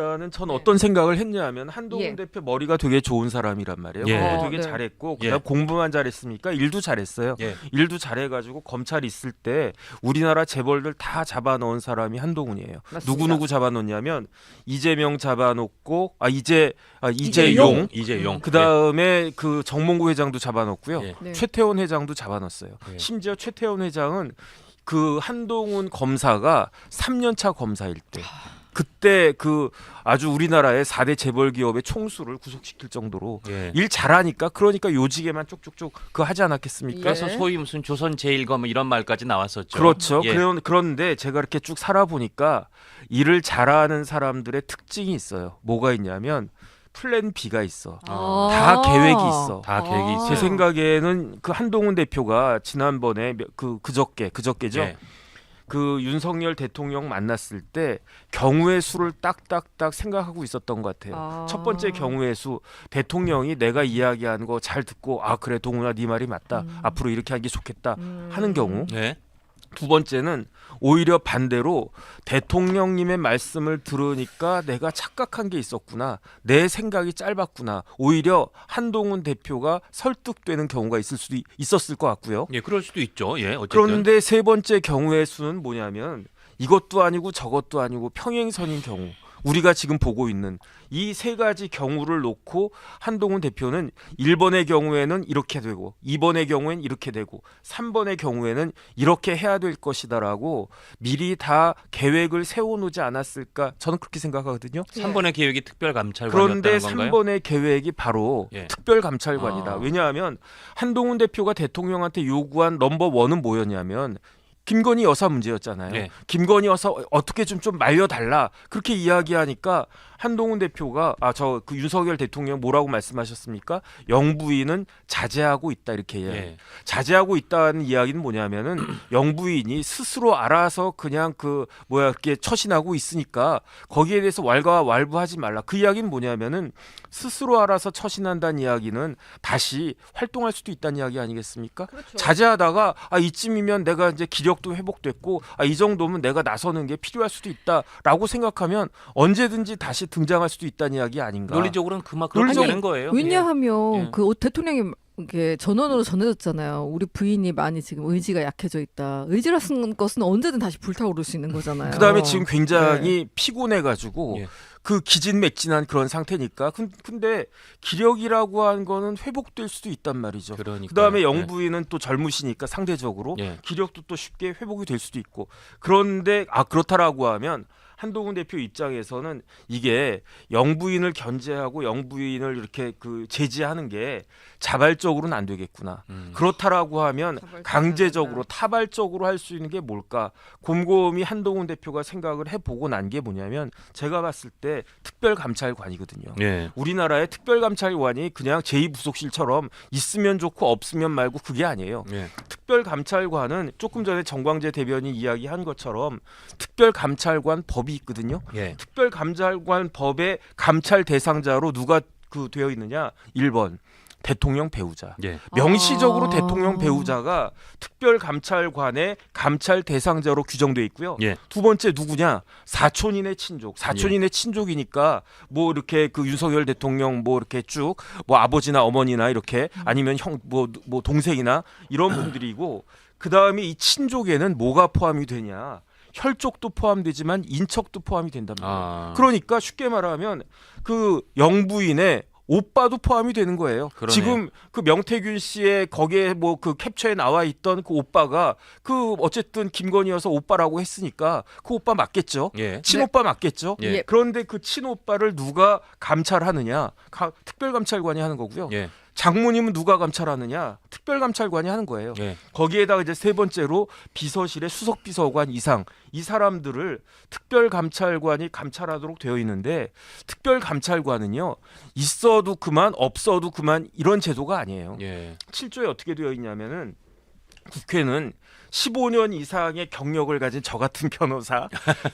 일단은 전 네. 어떤 생각을 했냐면 한동훈 예. 대표 머리가 되게 좋은 사람이란 말이에요. 예. 공부 되게 네. 잘했고 예. 그다음 공부만 잘했습니까? 일도 잘했어요. 예. 일도 잘해가지고 검찰 있을 때 우리나라 재벌들 다 잡아넣은 사람이 한동훈이에요. 맞습니다. 누구 잡아놓냐면 이재명 잡아놓고 이재용. 이재용. 그다음에 그 정몽구 회장도 잡아넣고요. 예. 네. 최태원 회장도 잡아넣었어요. 예. 심지어 최태원 회장은 그 한동훈 검사가 3년차 검사일 때 그때 그 아주 우리나라의 4대 재벌 기업의 총수를 구속시킬 정도로 예. 일 잘하니까 그러니까 요직에만 쪽쪽쪽 그 하지 않았겠습니까? 그래서 예. 소위 무슨 조선제일검 이런 말까지 나왔었죠. 그렇죠. 예. 그런데 제가 이렇게 쭉 살아보니까 일을 잘하는 사람들의 특징이 있어요. 뭐가 있냐면 플랜 B가 있어. 다 계획이 있어. 다 계획이 있어요. 제 생각에는 그 한동훈 대표가 지난번에 그저께죠. 예. 그 윤석열 대통령 만났을 때 경우의 수를 딱딱딱 생각하고 있었던 것 같아요. 첫 번째 경우의 수, 대통령이 내가 이야기한 거 잘 듣고 아 그래 동훈아 네 말이 맞다. 앞으로 이렇게 하는 게 좋겠다 하는 경우. 예. 두 번째는 오히려 반대로 대통령님의 말씀을 들으니까 내가 착각한 게 있었구나. 내 생각이 짧았구나. 오히려 한동훈 대표가 설득되는 경우가 있었을 것 같고요. 예, 그럴 수도 있죠. 예, 어쨌든. 그런데 세 번째 경우의 수는 뭐냐면 이것도 아니고 저것도 아니고 평행선인 경우. 우리가 지금 보고 있는 이 세 가지 경우를 놓고 한동훈 대표는 1번의 경우에는 이렇게 되고 2번의 경우에는 이렇게 되고 3번의 경우에는 이렇게 해야 될 것이다라고 미리 다 계획을 세워놓지 않았을까 저는 그렇게 생각하거든요. 3번의 계획이 특별감찰관이었다는 그런데 건가요? 3번의 계획이 바로 예. 특별감찰관이다. 아. 왜냐하면 한동훈 대표가 대통령한테 요구한 넘버1은 뭐였냐면 김건희 여사 문제였잖아요. 네. 김건희 여사 어떻게 좀 말려달라 그렇게 이야기하니까 한동훈 대표가 그 윤석열 대통령 뭐라고 말씀하셨습니까? 영부인은 자제하고 있다 이렇게 예. 자제하고 있다는 이야기는 뭐냐면은 영부인이 스스로 알아서 그냥 이렇게 처신하고 있으니까 거기에 대해서 왈가왈부하지 말라. 그 이야기는 뭐냐면은 스스로 알아서 처신한다는 이야기는 다시 활동할 수도 있다는 이야기 아니겠습니까? 그렇죠. 자제하다가 이쯤이면 내가 이제 기력도 회복됐고 이 정도면 내가 나서는 게 필요할 수도 있다라고 생각하면 언제든지 다시 등장할 수도 있다는 이야기 아닌가? 논리적으로는 그렇게 되는 거예요. 왜냐하면 예. 그 대통령이 이게 전원으로 전해졌잖아요. 우리 부인이 많이 지금 의지가 약해져 있다. 의지라는 것은 언제든 다시 불타오를 수 있는 거잖아요. 그다음에 지금 굉장히 피곤해가지고 예. 그 기진맥진한 그런 상태니까 근데 기력이라고 하는 거는 회복될 수도 있단 말이죠. 그러니까요. 그다음에 영부인은 또 젊으시니까 상대적으로 예. 기력도 또 쉽게 회복이 될 수도 있고 그런데 그렇다라고 하면 한동훈 대표 입장에서는 이게 영부인을 견제하고 영부인을 이렇게 제지하는 게 자발적으로는 안 되겠구나. 그렇다라고 하면 강제적으로 타발적으로 할 수 있는 게 뭘까? 곰곰이 한동훈 대표가 생각을 해보고 난 게 뭐냐면 제가 봤을 때 특별감찰관이거든요. 예. 우리나라의 특별감찰관이 그냥 제2부속실처럼 있으면 좋고 없으면 말고 그게 아니에요. 예. 특별감찰관은 조금 전에 정광재 대변인 이야기한 것처럼 특별감찰관 법이 있거든요. 예. 특별감찰관 법의 감찰 대상자로 누가 되어 있느냐? 1번 대통령 배우자. 예. 명시적으로 대통령 배우자가 특별감찰관의 감찰 대상자로 규정돼 있고요. 예. 두 번째 누구냐? 사촌인의 친족. 사촌인의 친족이니까 뭐 이렇게 윤석열 대통령 뭐 이렇게 쭉 뭐 아버지나 어머니나 이렇게 아니면 형 뭐 동생이나 이런 분들이고 그다음에 이 친족에는 뭐가 포함이 되냐? 혈족도 포함되지만 인척도 포함이 된단 말이에요. 그러니까 쉽게 말하면 영부인의 오빠도 포함이 되는 거예요. 그러네요. 지금 명태균 씨의 거기에 그 캡처에 나와 있던 그 오빠가 어쨌든 김건희 여사 오빠라고 했으니까 그 오빠 맞겠죠. 예. 친오빠 맞겠죠. 예. 그런데 그 친오빠를 누가 감찰하느냐? 특별감찰관이 하는 거고요. 예. 장모님은 누가 감찰하느냐? 특별감찰관이 하는 거예요. 예. 거기에다가 이제 세 번째로 비서실의 수석비서관 이상 이 사람들을 특별감찰관이 감찰하도록 되어 있는데 특별감찰관은요 있어도 그만 없어도 그만 이런 제도가 아니에요. 예. 7조에 어떻게 되어 있냐면은 국회는 15년 이상의 경력을 가진 저 같은 변호사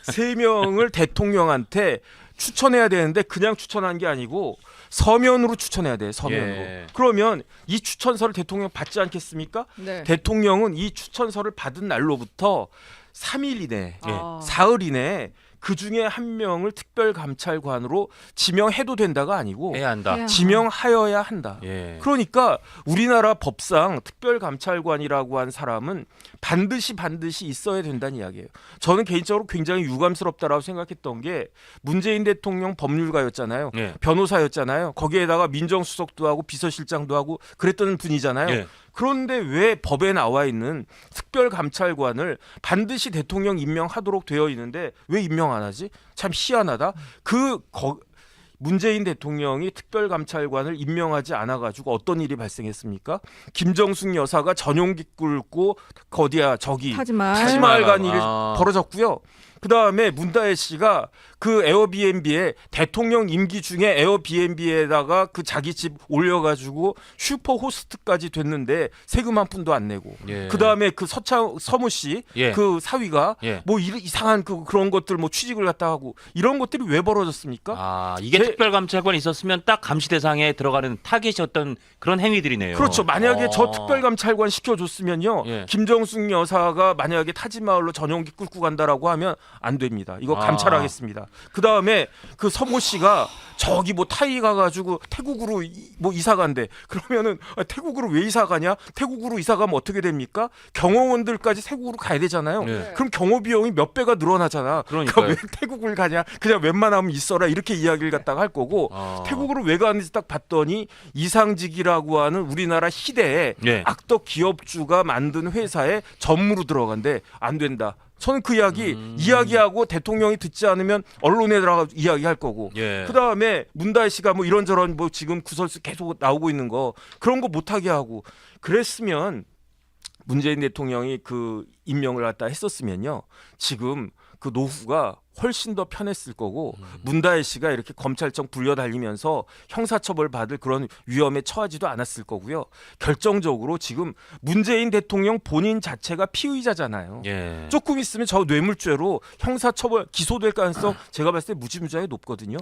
3명을 대통령한테 추천해야 되는데 그냥 추천한 게 아니고 서면으로 추천해야 돼요. 서면으로. 예. 그러면 이 추천서를 대통령 받지 않겠습니까? 네. 대통령은 이 추천서를 받은 날로부터 3일 이내, 아. 사흘 이내에 그 중에 한 명을 특별감찰관으로 지명해도 된다가 아니고 해야 한다. 해야 지명하여야 한다. 예. 그러니까 우리나라 법상 특별감찰관이라고 한 사람은 반드시 있어야 된다는 이야기예요. 저는 개인적으로 굉장히 유감스럽다라고 생각했던 게 문재인 대통령 법률가였잖아요. 예. 변호사였잖아요. 거기에다가 민정수석도 하고 비서실장도 하고 그랬던 분이잖아요. 예. 그런데 왜 법에 나와 있는 특별감찰관을 반드시 대통령 임명하도록 되어 있는데 왜 임명 안 하지? 참 희한하다. 문재인 대통령이 특별감찰관을 임명하지 않아가지고 어떤 일이 발생했습니까? 김정숙 여사가 전용기 끌고 저기 타지마할 간 일이 벌어졌고요. 그 다음에 문다혜 씨가 그 에어비앤비에 대통령 임기 중에 에어비앤비에다가 그 자기 집 올려가지고 슈퍼 호스트까지 됐는데 세금 한 푼도 안 내고. 예. 그 다음에 그 서무 씨 예. 그 사위가 예. 뭐 이상한 그런 것들 뭐 취직을 갖다 하고 이런 것들이 왜 벌어졌습니까? 아, 이게 특별감찰관이 있었으면 딱 감시 대상에 들어가는 타겟이었던 그런 행위들이네요. 그렇죠. 만약에 저 특별감찰관 시켜줬으면요, 예. 김정숙 여사가 만약에 타지마을로 전용기 끌고 간다라고 하면 안 됩니다. 이거 감찰하겠습니다. 그 다음에 그 서모 씨가 저기 뭐 타이 가가지고 태국으로 뭐 이사 간대. 그러면은 태국으로 왜 이사 가냐? 태국으로 이사 가면 어떻게 됩니까? 경호원들까지 태국으로 가야 되잖아요. 예. 그럼 경호 비용이 몇 배가 늘어나잖아. 그러니까요. 왜 태국을 가냐? 그냥 웬만하면 있어라 이렇게 이야기를 갖다가 할 거고 태국으로 왜 가는지 딱 봤더니 이상직이라고 하는 우리나라 희대의 예. 악덕 기업주가 만든 회사에 전무로 들어간대. 안 된다. 저는 그 이야기하고 대통령이 듣지 않으면 언론에 들어가 이야기할 거고. 예. 그 다음에 문다혜 씨가 뭐 이런저런 뭐 지금 구설수 계속 나오고 있는 거 그런 거 못하게 하고 그랬으면 문재인 대통령이 그 임명을 갖다 했었으면요. 지금 그 노후가 훨씬 더 편했을 거고 문다혜 씨가 이렇게 검찰청 불려다니면서 형사처벌 받을 그런 위험에 처하지도 않았을 거고요. 결정적으로 지금 문재인 대통령 본인 자체가 피의자잖아요. 예. 조금 있으면 저 뇌물죄로 형사처벌 기소될 가능성 제가 봤을 때 무지무지하게 높거든요.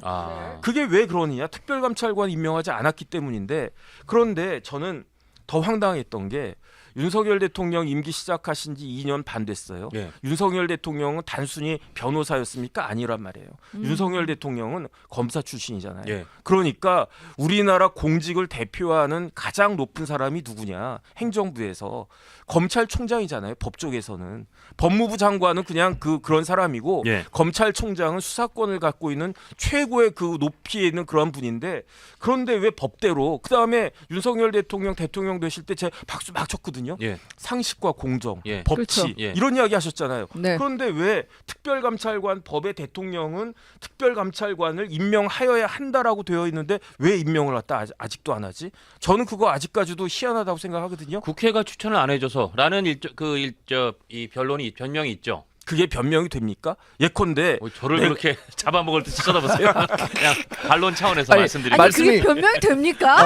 그게 왜 그러느냐? 특별감찰관 임명하지 않았기 때문인데 그런데 저는 더 황당했던 게 윤석열 대통령 임기 시작하신 지 2년 반 됐어요. 예. 윤석열 대통령은 단순히 변호사였습니까? 아니란 말이에요. 윤석열 대통령은 검사 출신이잖아요. 예. 그러니까 우리나라 공직을 대표하는 가장 높은 사람이 누구냐? 행정부에서 검찰총장이잖아요. 법조계에서는. 법무부 장관은 그냥 그런 사람이고 예. 검찰총장은 수사권을 갖고 있는 최고의 그 높이에 있는 그런 분인데 그런데 왜 법대로 그다음에 윤석열 대통령 되실 때 제가 박수 막 쳤거든요. 예. 상식과 공정, 예. 법치 그렇죠. 예. 이런 이야기 하셨잖아요. 네. 그런데 왜 특별감찰관 법에 대통령은 특별감찰관을 임명하여야 한다라고 되어 있는데 왜 임명을 갖다 아직도 안 하지? 저는 그거 아직까지도 희한하다고 생각하거든요. 국회가 추천을 안 해줘서라는 이 변명이 있죠. 그게 변명이 됩니까? 예컨대 저를 내- 그렇게 잡아먹을 듯이 쳐다보세요. 그냥 반론 차원에서 아니, 말씀드리고 아니 말씀이- 그게 변명이 됩니까?